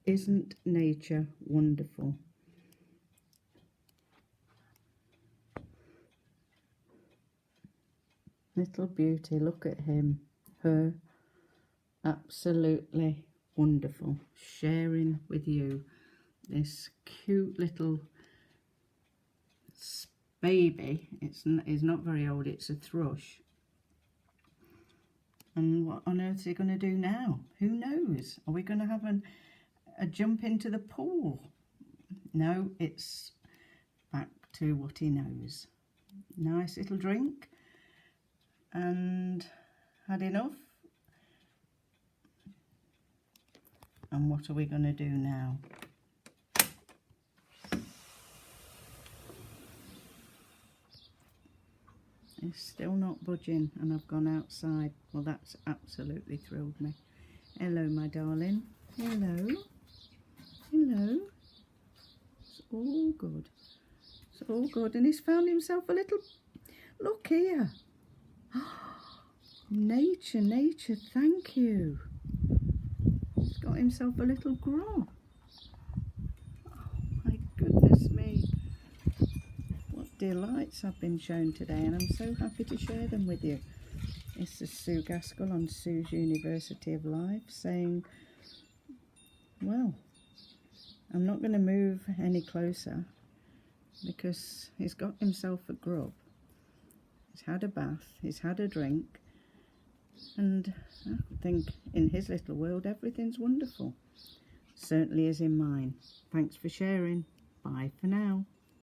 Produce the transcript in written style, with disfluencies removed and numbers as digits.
Isn't nature wonderful? Little beauty, look at him, her, absolutely wonderful. Sharing with you this cute little baby. It's not very old, it's a thrush. And what on earth is he going to do now? Who knows? Are we going to have a jump into the pool? No, it's back to what he knows. Nice little drink. And had enough. And what are we going to do now? He's still not budging, and I've gone outside. Well, that's absolutely thrilled me. Hello, my darling. Hello. Hello. It's all good. It's all good. And he's found himself a little... Look here. Nature, nature, thank you. He's got himself a little grub. Oh, my goodness me. What delights I've been shown today, and I'm so happy to share them with you. This is Sue Gaskell on Sue's University of Life saying, well, I'm not going to move any closer because he's got himself a grub. He's had a bath, he's had a drink, and I think in his little world everything's wonderful. Certainly is in mine. Thanks for sharing. Bye for now.